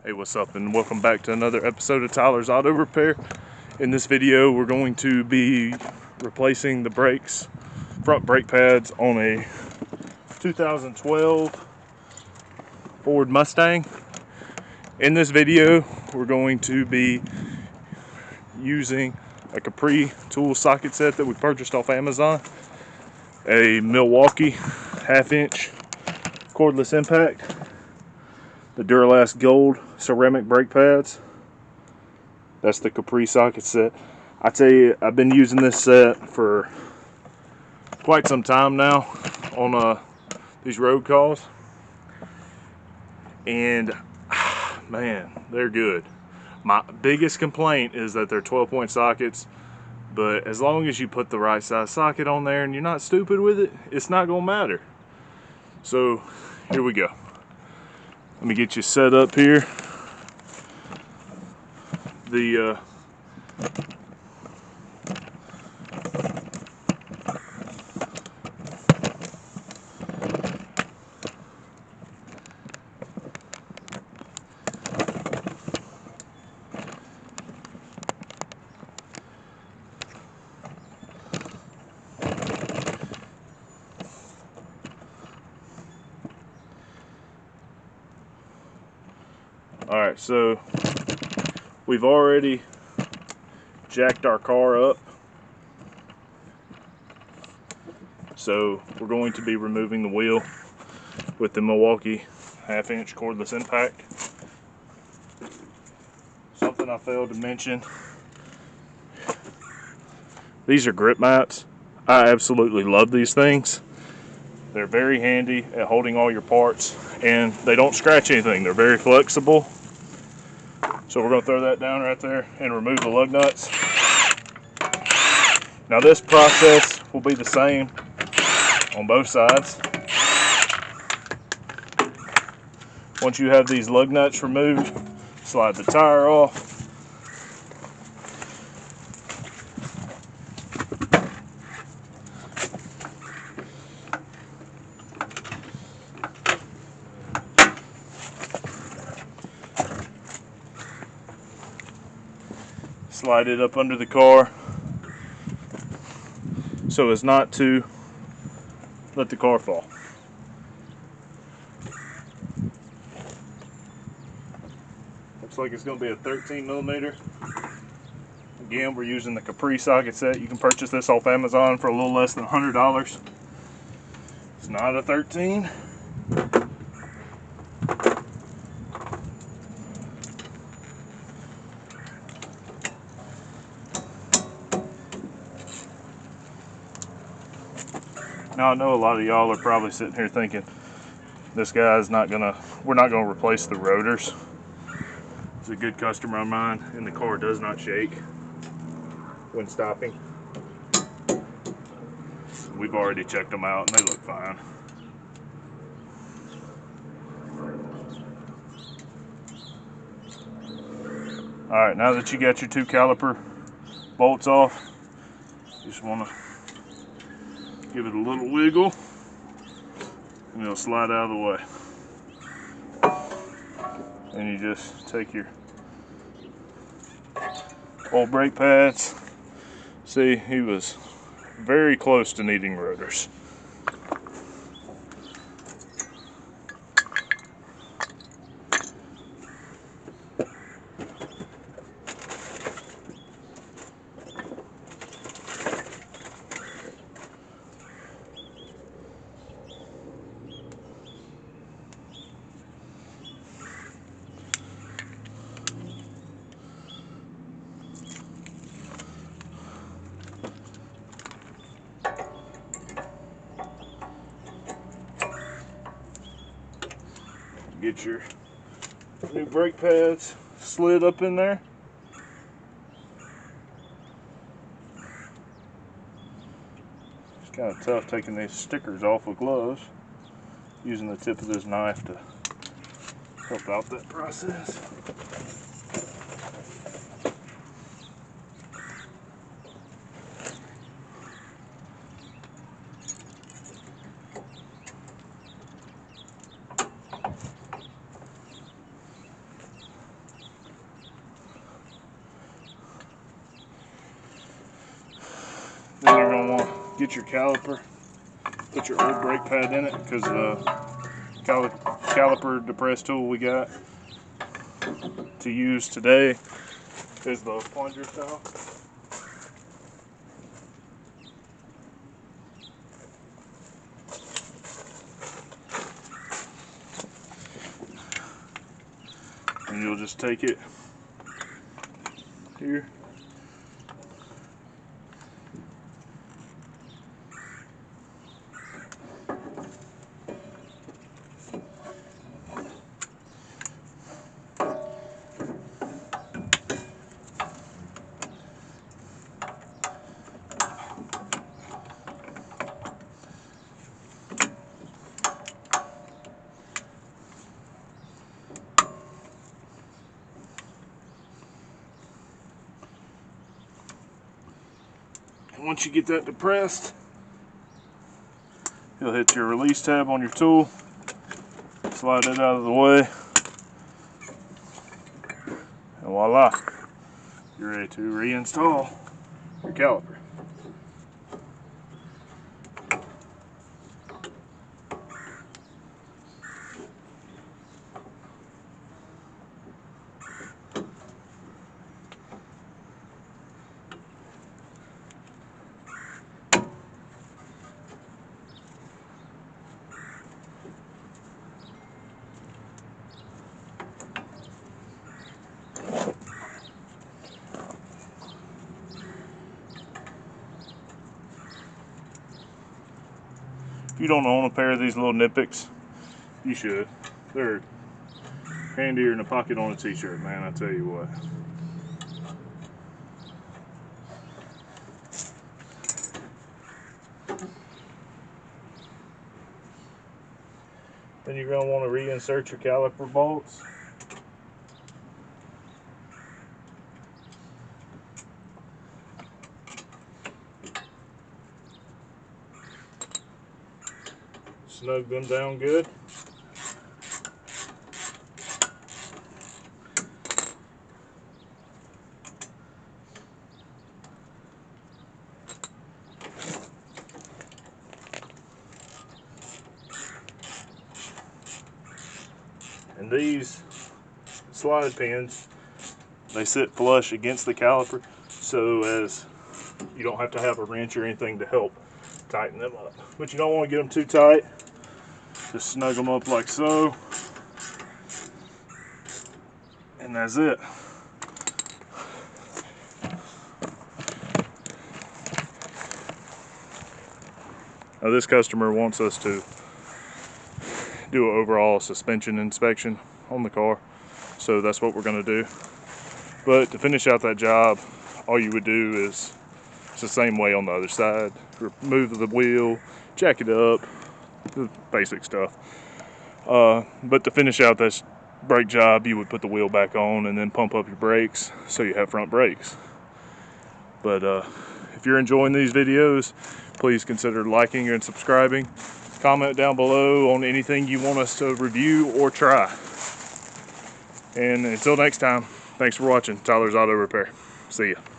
Hey, what's up, and welcome back to another episode of Tyler's Auto Repair. In this video, we're going to be replacing the brakes, front brake pads on a 2012 Ford Mustang. In this video, we're going to be using a Capri tool socket set that we purchased off Amazon, a Milwalkee 1/2-inch cordless impact, the Duralast Gold ceramic brake pads. That's the Capri socket set. I tell you, I've been using this set for quite some time now on these road calls, and man, they're good. My biggest complaint is that they're 12-point sockets, but as long as you put the right size socket on there and you're not stupid with it, it's not gonna matter. So here we go. Let me get you set up here. Alright, so we've already jacked our car up. So we're going to be removing the wheel with the Milwalkee 1/2-inch cordless impact. Something I failed to mention, these are grip mats. I absolutely love these things. They're very handy at holding all your parts, and they don't scratch anything. They're very flexible. So we're going to throw that down right there and remove the lug nuts. Now this process will be the same on both sides. Once you have these lug nuts removed, slide the tire off. Slide it up under the car so as not to let the car fall. Looks like it's going to be a 13mm. Again, we're using the Capri socket set. You can purchase this off Amazon for a little less than $100. It's not a 13. Now I know a lot of y'all are probably sitting here thinking, this guy's not gonna, we're not gonna replace the rotors. It's a good customer of mine, and the car does not shake when stopping. We've already checked them out and they look fine. Alright, now that you got your two caliper bolts off, you just want to give it a little wiggle and it'll slide out of the way. And you just take your old brake pads. See, he was very close to needing rotors. Get your new brake pads slid up in there. It's kind of tough taking these stickers off with gloves. Using the tip of this knife to help out that process. get your caliper, put your old brake pad in it, because the caliper depress tool we got to use today is the plunger style. And you'll just take it here. Once you get that depressed, you'll hit your release tab on your tool, slide it out of the way, and voila, you're ready to reinstall your caliper. If you don't own a pair of these little nitpicks, you should. They're handier than a pocket on a t-shirt, man, I tell you what. Then you're going to want to reinsert your caliper bolts. Snug them down good. And these slide pins, they sit flush against the caliper, so as you don't have to have a wrench or anything to help tighten them up. But you don't want to get them too tight. Just snug them up like so, and that's it. Now this customer wants us to do an overall suspension inspection on the car, so that's what we're going to do. But to finish out that job, all you would do is it's the same way on the other side. Remove the wheel, jack it up, the basic stuff. But to finish out this brake job, you would put the wheel back on and then pump up your brakes so you have front brakes. But if you're enjoying these videos, please consider liking and subscribing. Comment down below on anything you want us to review or try. And until next time, thanks for watching Tyler's Auto Repair. See ya.